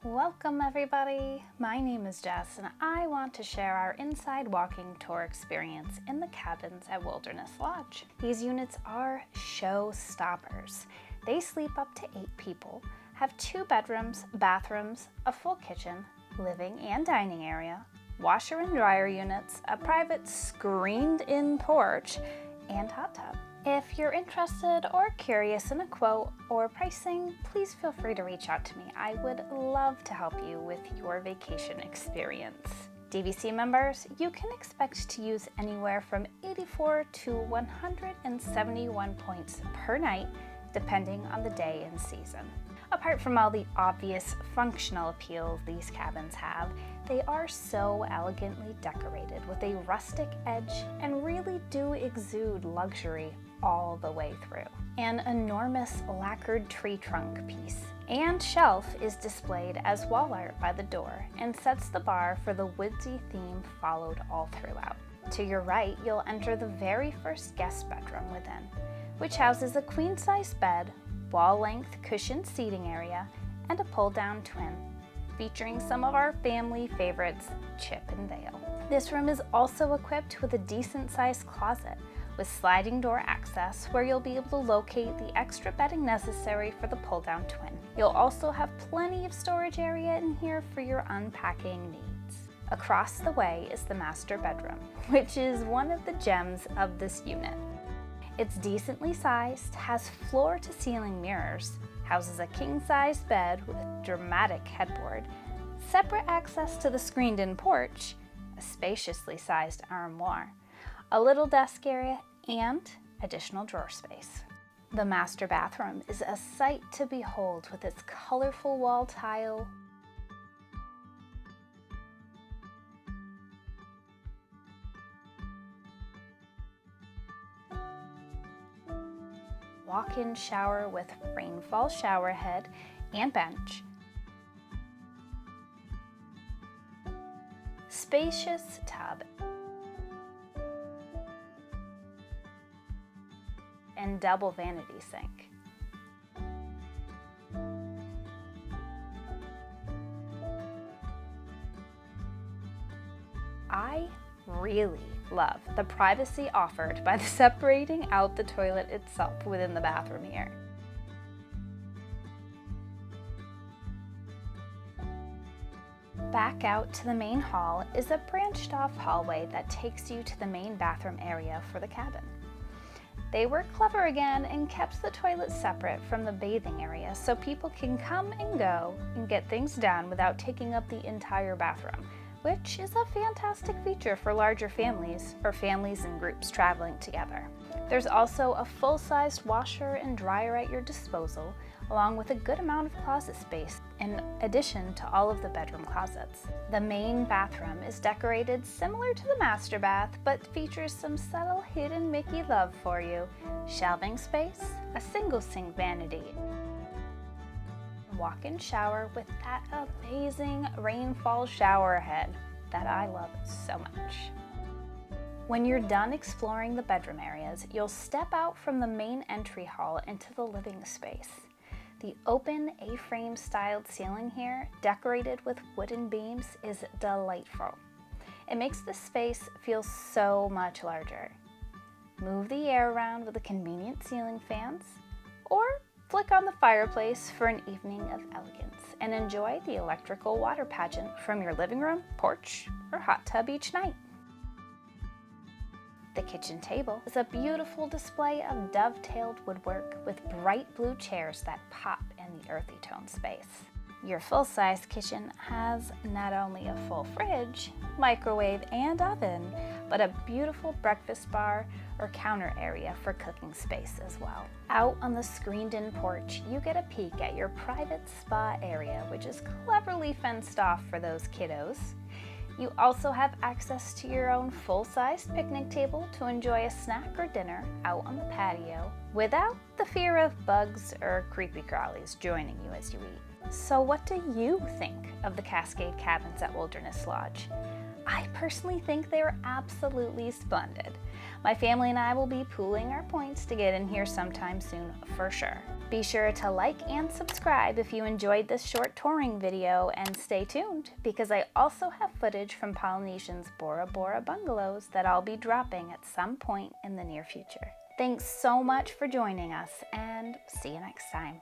Welcome everybody! My name is Jess and I want to share our inside walking tour experience in the cabins at Wilderness Lodge. These units are showstoppers. They sleep up to 8 people, have 2 bedrooms, bathrooms, a full kitchen, living and dining area, washer and dryer units, a private screened-in porch, and hot tub. If you're interested or curious in a quote or pricing, please feel free to reach out to me. I would love to help you with your vacation experience. DVC members, you can expect to use anywhere from 84 to 171 points per night, depending on the day and season. Apart from all the obvious functional appeals these cabins have, they are so elegantly decorated with a rustic edge and really do exude luxury all the way through. An enormous lacquered tree trunk piece and shelf is displayed as wall art by the door and sets the bar for the woodsy theme followed all throughout. To your right, you'll enter the very first guest bedroom within, which houses a queen-size bed, wall-length cushioned seating area, and a pull-down twin, featuring some of our family favorites, Chip and Dale. This room is also equipped with a decent-sized closet with sliding door access where you'll be able to locate the extra bedding necessary for the pull-down twin. You'll also have plenty of storage area in here for your unpacking needs. Across the way is the master bedroom, which is one of the gems of this unit. It's decently sized, has floor-to-ceiling mirrors, houses a king-size bed with dramatic headboard, separate access to the screened-in porch, a spaciously sized armoire, a little desk area, and additional drawer space. The master bathroom is a sight to behold with its colorful wall tile, walk-in shower with rainfall shower head and bench, spacious tub, and double vanity sink. I really love the privacy offered by the separating out the toilet itself within the bathroom here. Back out to the main hall is a branched off hallway that takes you to the main bathroom area for the cabin. They were clever again and kept the toilet separate from the bathing area so people can come and go and get things done without taking up the entire bathroom, which is a fantastic feature for larger families or families and groups traveling together. There's also a full-sized washer and dryer at your disposal, along with a good amount of closet space in addition to all of the bedroom closets. The main bathroom is decorated similar to the master bath, but features some subtle hidden Mickey love for you. Shelving space, a single sink vanity, walk-in shower with that amazing rainfall shower head that I love so much. When you're done exploring the bedroom areas, you'll step out from the main entry hall into the living space. The open A-frame styled ceiling here, decorated with wooden beams, is delightful. It makes the space feel so much larger. Move the air around with the convenient ceiling fans, or flick on the fireplace for an evening of elegance and enjoy the electrical water pageant from your living room, porch, or hot tub each night. The kitchen table is a beautiful display of dovetailed woodwork with bright blue chairs that pop in the earthy tone space. Your full-size kitchen has not only a full fridge, microwave, and oven, but a beautiful breakfast bar or counter area for cooking space as well. Out on the screened-in porch, you get a peek at your private spa area, which is cleverly fenced off for those kiddos. You also have access to your own full-sized picnic table to enjoy a snack or dinner out on the patio without the fear of bugs or creepy crawlies joining you as you eat. So what do you think of the Cascade Cabins at Wilderness Lodge? I personally think they're absolutely splendid. My family and I will be pooling our points to get in here sometime soon for sure. Be sure to like and subscribe if you enjoyed this short touring video, and stay tuned because I also have footage from Polynesian's Bora Bora bungalows that I'll be dropping at some point in the near future. Thanks so much for joining us, and see you next time.